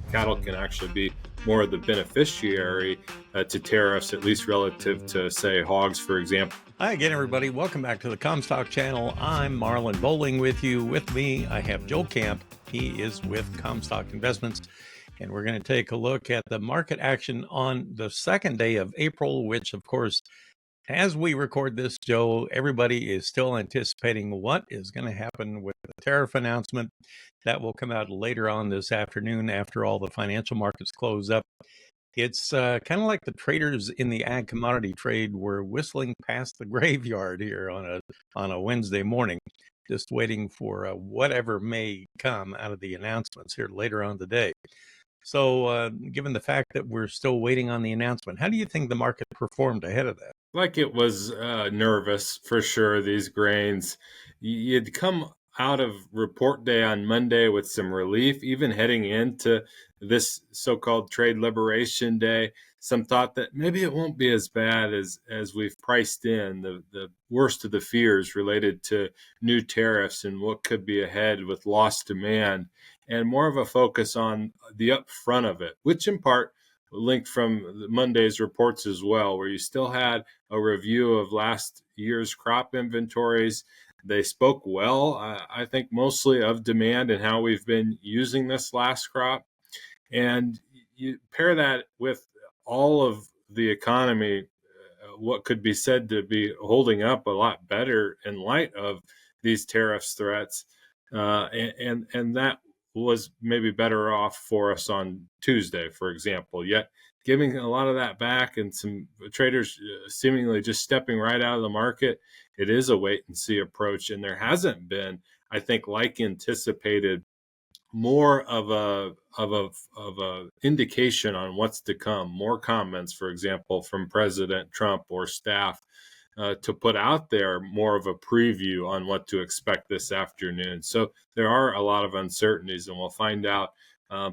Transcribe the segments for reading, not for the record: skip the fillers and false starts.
cattle can actually be more of the beneficiary to tariffs, at least relative to, say, hogs, for example. Hi again, everybody. Welcome back to the Comstock channel. I'm Marlin Bohling with you. With me, I have Joe Camp. He is with Comstock Investments. And we're going to take a look at the market action on the second day of April, which, of course, as we record this, Joe, everybody is still anticipating what is going to happen with the tariff announcement. That will come out later on this afternoon after all the financial markets close up. It's kind of like the traders in the ag commodity trade were whistling past the graveyard here on a Wednesday morning, just waiting for whatever may come out of the announcements here later on today. So given the fact that we're still waiting on the announcement, how do you think the market performed ahead of that? Like it was nervous for sure, these grains. You'd come out of report day on Monday with some relief, even heading into this so-called trade liberation day. Some thought that maybe it won't be as bad as we've priced in the worst of the fears related to new tariffs and what could be ahead with lost demand, and more of a focus on the upfront of it, which in part linked from Monday's reports as well, where you still had a review of last year's crop inventories. They spoke well, I think, mostly of demand and how we've been using this last crop. And you pair that with all of the economy, what could be said to be holding up a lot better in light of these tariffs threats. And that was maybe better off for us on Tuesday, for example. Yet giving a lot of that back and some traders seemingly just stepping right out of the market, it is a wait and see approach. And there hasn't been, I think, like anticipated, more of a indication on what's to come. More comments, for example, from President Trump or staff to put out there more of a preview on what to expect this afternoon. So there are a lot of uncertainties, and we'll find out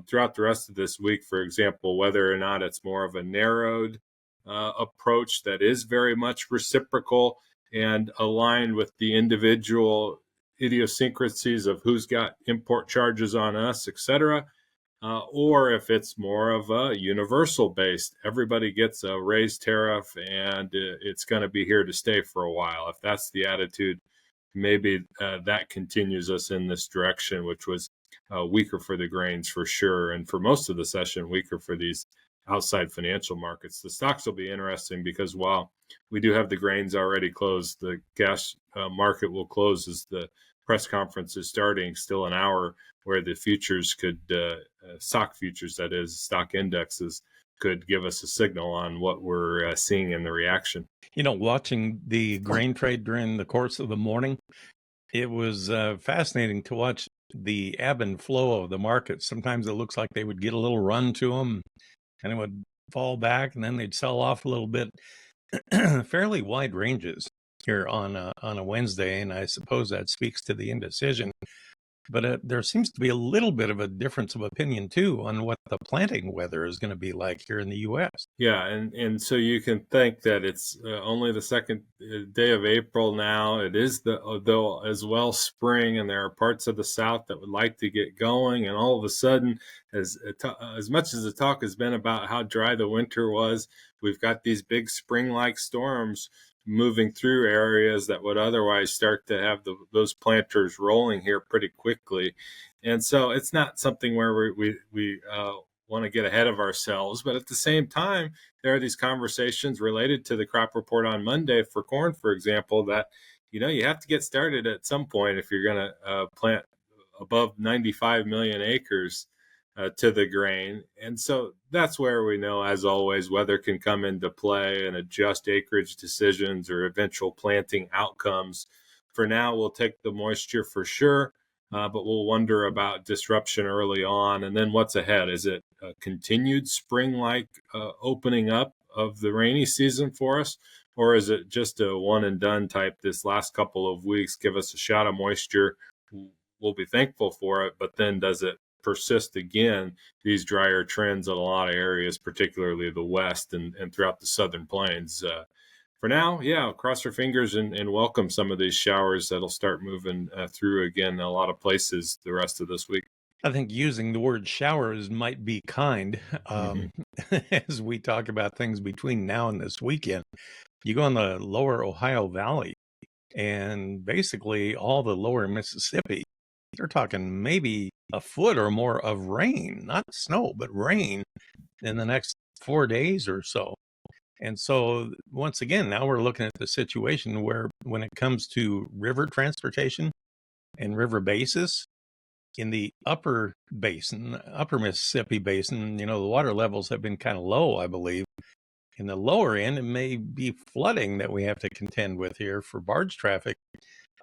throughout the rest of this week, for example, whether or not it's more of a narrowed approach that is very much reciprocal and aligned with the individual idiosyncrasies of who's got import charges on us, etc., or if it's more of a universal based, everybody gets a raised tariff and it's going to be here to stay for a while. If that's the attitude, maybe that continues us in this direction, which was weaker for the grains for sure. And for most of the session, weaker for these outside financial markets. The stocks will be interesting because while we do have the grains already closed, the gas market will close as the press conference is starting, still an hour, where the futures could, stock futures, that is, stock indexes, could give us a signal on what we're seeing in the reaction. You know, watching the grain trade during the course of the morning, it was fascinating to watch the ebb and flow of the market. Sometimes it looks like they would get a little run to them and it would fall back and then they'd sell off a little bit. Fairly wide ranges here on a Wednesday, and I suppose that speaks to the indecision. But there seems to be a little bit of a difference of opinion, too, on what the planting weather is going to be like here in the U.S. Yeah, and so you can think that it's only the second day of April now. It is though as well spring, and there are parts of the South that would like to get going. And all of a sudden, as much as the talk has been about how dry the winter was, we've got these big spring-like storms moving through areas that would otherwise start to have those planters rolling here pretty quickly. And so it's not something where we want to get ahead of ourselves. But at the same time, there are these conversations related to the crop report on Monday for corn, for example, that, you have to get started at some point if you're going to plant above 95 million acres to the grain. And so that's where we know, as always, weather can come into play and adjust acreage decisions or eventual planting outcomes. For now, we'll take the moisture for sure. But we'll wonder about disruption early on. And then what's ahead? Is it a continued spring-like opening up of the rainy season for us? Or is it just a one-and-done type this last couple of weeks? Give us a shot of moisture. We'll be thankful for it. But then does it persist again, these drier trends in a lot of areas, particularly the West and throughout the Southern Plains? For now, cross our fingers and welcome some of these showers that'll start moving through again in a lot of places the rest of this week. I think using the word showers might be kind. Hmm. As we talk about things between now and this weekend. You go in the lower Ohio Valley and basically all the lower Mississippi, you're talking maybe a foot or more of rain, not snow, but rain in the next 4 days or so. And so, once again, now we're looking at the situation where when it comes to river transportation and river basis, in the upper basin, upper Mississippi basin, the water levels have been kind of low, I believe. In the lower end, it may be flooding that we have to contend with here for barge traffic.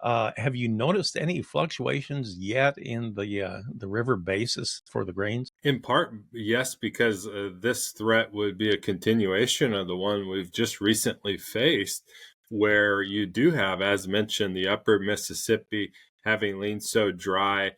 Have you noticed any fluctuations yet in the river basis for the grains? In part, yes, because this threat would be a continuation of the one we've just recently faced, where you do have, as mentioned, the upper Mississippi having leaned so dry.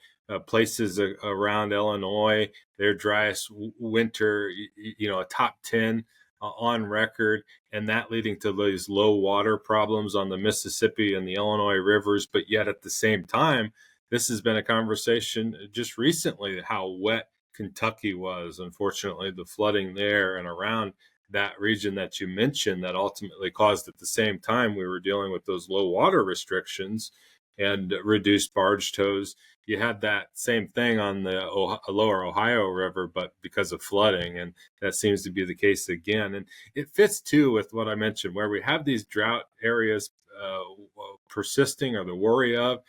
Places around Illinois, their driest winter, a top 10 on record, and that leading to these low water problems on the Mississippi and the Illinois rivers. But yet at the same time, this has been a conversation just recently how wet Kentucky was. Unfortunately, the flooding there and around that region that you mentioned that ultimately caused at the same time we were dealing with those low water restrictions and reduced barge tows. You had that same thing on the lower Ohio River, but because of flooding, and that seems to be the case again. And it fits too with what I mentioned, where we have these drought areas persisting, or the worry of,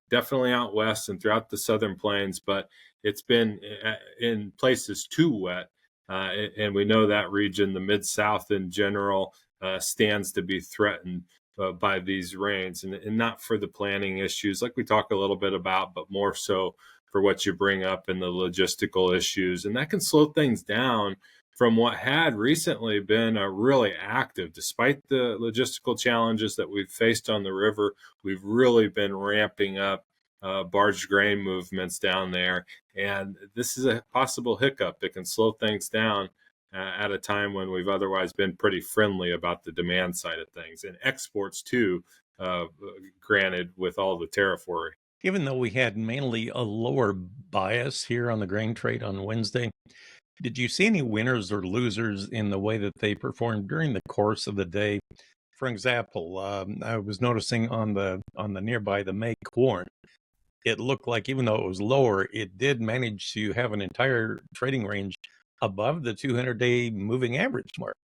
definitely out west and throughout the southern plains, but it's been in places too wet. And we know that region, the Mid-South in general, stands to be threatened by these rains, and not for the planning issues like we talk a little bit about, but more so for what you bring up in the logistical issues. And that can slow things down from what had recently been a really active, despite the logistical challenges that we've faced on the river. We've really been ramping up barge grain movements down there. And this is a possible hiccup that can slow things down at a time when we've otherwise been pretty friendly about the demand side of things. And exports, too, granted, with all the tariff worry. Even though we had mainly a lower bias here on the grain trade on Wednesday, did you see any winners or losers in the way that they performed during the course of the day? For example, I was noticing on the nearby the May corn, it looked like even though it was lower, it did manage to have an entire trading range above the 200-day moving average mark.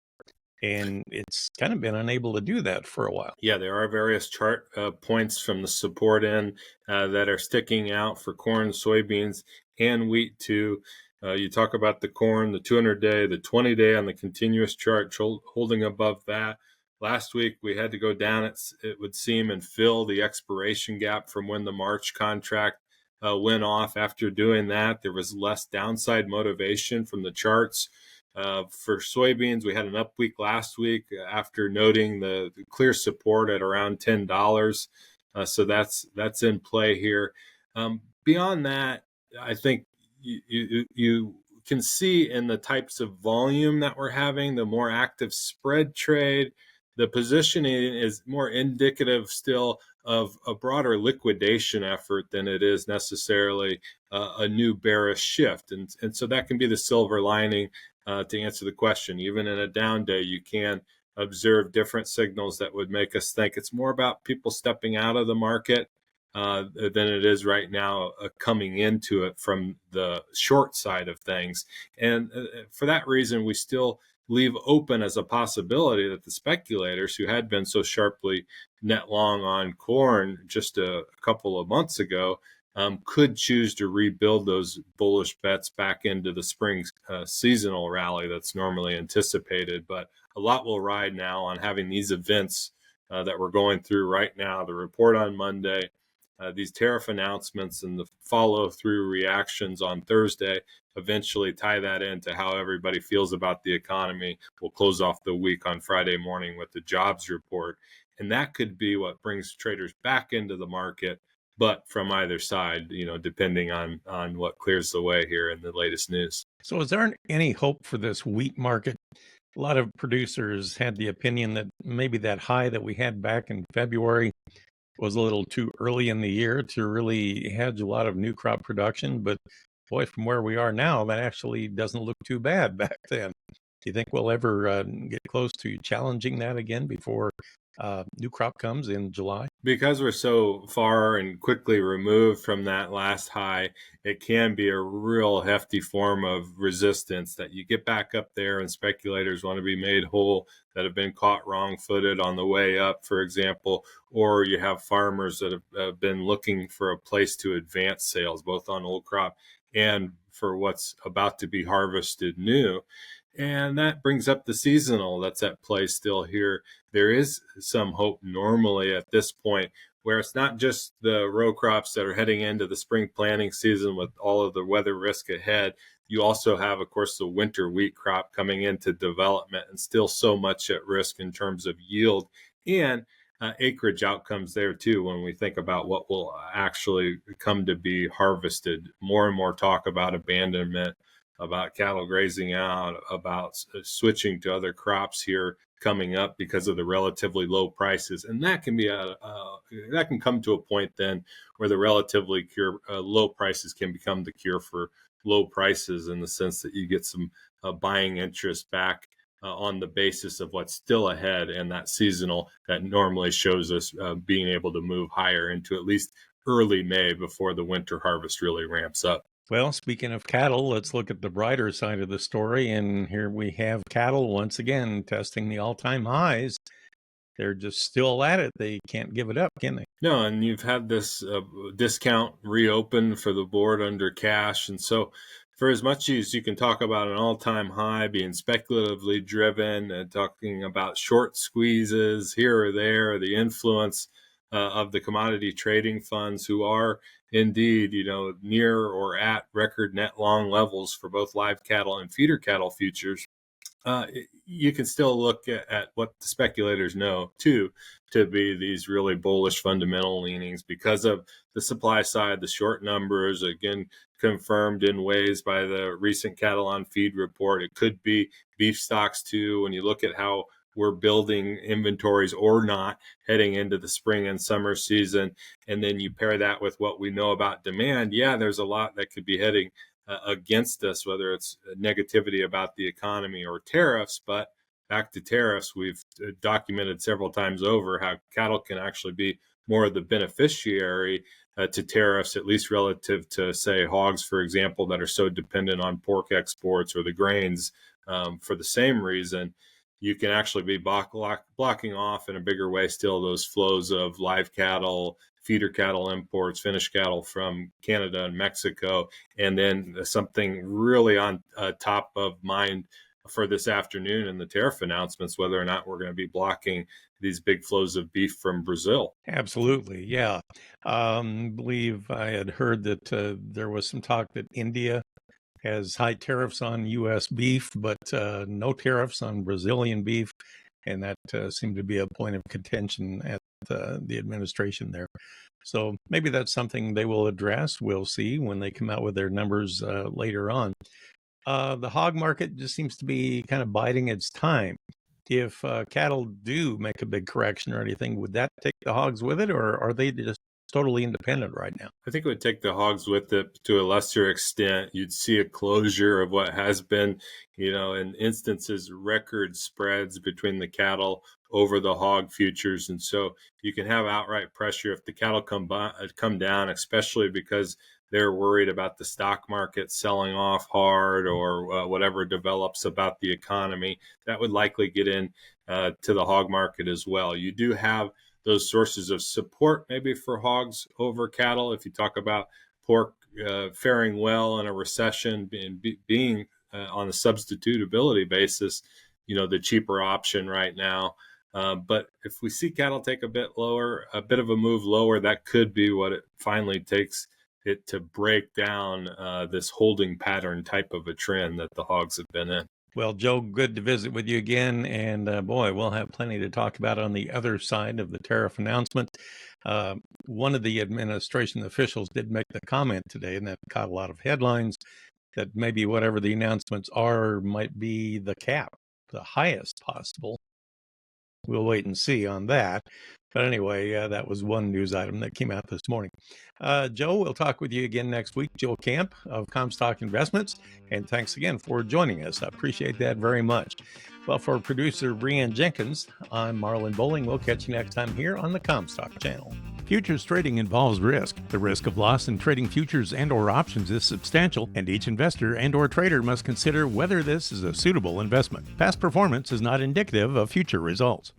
And it's kind of been unable to do that for a while. Yeah, there are various chart points from the support end that are sticking out for corn, soybeans, and wheat too. You talk about the corn, the 200-day, the 20-day on the continuous chart, holding above that. Last week, we had to go down, it would seem, and fill the expiration gap from when the March contract went off. After doing that, there was less downside motivation from the charts. For soybeans, we had an up week last week after noting the clear support at around $10. So that's in play here. Beyond that, I think you can see in the types of volume that we're having, the more active spread trade, the positioning is more indicative still of a broader liquidation effort than it is necessarily a new bearish shift. And so that can be the silver lining to answer the question. Even in a down day, you can observe different signals that would make us think it's more about people stepping out of the market than it is right now coming into it from the short side of things. And for that reason, we still leave open as a possibility that the speculators who had been so sharply net long on corn just a couple of months ago could choose to rebuild those bullish bets back into the spring seasonal rally that's normally anticipated. But a lot will ride now on having these events that we're going through right now, the report on Monday, these tariff announcements, and the follow-through reactions on Thursday eventually tie that into how everybody feels about the economy. We'll close off the week on Friday morning with the jobs report, and that could be what brings traders back into the market, but from either side, depending on what clears the way here in the latest news. So, is there any hope for this wheat market? A lot of producers had the opinion that maybe that high that we had back in February was a little too early in the year to really hedge a lot of new crop production. But boy, from where we are now, that actually doesn't look too bad back then. Do you think we'll ever get close to challenging that again before new crop comes in July? Because we're so far and quickly removed from that last high, it can be a real hefty form of resistance that you get back up there, and speculators want to be made whole that have been caught wrong-footed on the way up, for example, or you have farmers that have been looking for a place to advance sales, both on old crop and for what's about to be harvested new. And that brings up the seasonal that's at play still here. There is some hope normally at this point where it's not just the row crops that are heading into the spring planting season with all of the weather risk ahead. You also have, of course, the winter wheat crop coming into development and still so much at risk in terms of yield and acreage outcomes there too when we think about what will actually come to be harvested. More and more talk about abandonment, about cattle grazing out, about switching to other crops here coming up because of the relatively low prices, and that can be that can come to a point then where the relatively low prices can become the cure for low prices, in the sense that you get some buying interest back on the basis of what's still ahead, and that seasonal that normally shows us being able to move higher into at least early May before the winter harvest really ramps up. Well, speaking of cattle, let's look at the brighter side of the story. And here we have cattle once again testing the all-time highs. They're just still at it. They can't give it up, can they? No, and you've had this discount reopen for the board under cash. And so, for as much as you can talk about an all time high being speculatively driven and talking about short squeezes here or there, the influence of the commodity trading funds who are indeed, near or at record net long levels for both live cattle and feeder cattle futures, uh, you can still look at what the speculators know too to be these really bullish fundamental leanings because of the supply side, the short numbers, again, confirmed in ways by the recent cattle on feed report. It could be beef stocks too, when you look at how we're building inventories or not heading into the spring and summer season. And then you pair that with what we know about demand. Yeah, there's a lot that could be heading against us, whether it's negativity about the economy or tariffs. But back to tariffs, we've documented several times over how cattle can actually be more of the beneficiary to tariffs, at least relative to, say, hogs, for example, that are so dependent on pork exports or the grains for the same reason. You can actually be blocking off in a bigger way still those flows of live cattle, feeder cattle imports, finished cattle from Canada and Mexico, and then something really on top of mind for this afternoon in the tariff announcements, whether or not we're going to be blocking these big flows of beef from Brazil. Absolutely, yeah. Believe I had heard that there was some talk that India has high tariffs on U.S. beef, but no tariffs on Brazilian beef, and that seemed to be a point of contention at the administration there. So maybe that's something they will address. We'll see when they come out with their numbers later on. The hog market just seems to be kind of biding its time. If cattle do make a big correction or anything, would that take the hogs with it, or are they just totally independent right now? I think it would take the hogs with it to a lesser extent. You'd see a closure of what has been, in instances, record spreads between the cattle over the hog futures. And so you can have outright pressure if the cattle come down, especially because they're worried about the stock market selling off hard or whatever develops about the economy. That would likely get in to the hog market as well. You do have those sources of support maybe for hogs over cattle. If you talk about pork faring well in a recession, being on a substitutability basis, the cheaper option right now. But if we see cattle take a bit of a move lower, that could be what it finally takes it to break down this holding pattern type of a trend that the hogs have been in. Well, Joe, good to visit with you again. And boy, we'll have plenty to talk about on the other side of the tariff announcement. One of the administration officials did make the comment today, and that caught a lot of headlines, that maybe whatever the announcements are might be the cap, the highest possible. we'll wait and see on that. But anyway, that was one news item that came out this morning. Joe, we'll talk with you again next week. Joe Camp of Comstock Investments. And thanks again for joining us. I appreciate that very much. Well, for producer Brianne Jenkins, I'm Marlin Bohling. We'll catch you next time here on the Comstock Channel. Futures trading involves risk. The risk of loss in trading futures and or options is substantial, and each investor and or trader must consider whether this is a suitable investment. Past performance is not indicative of future results.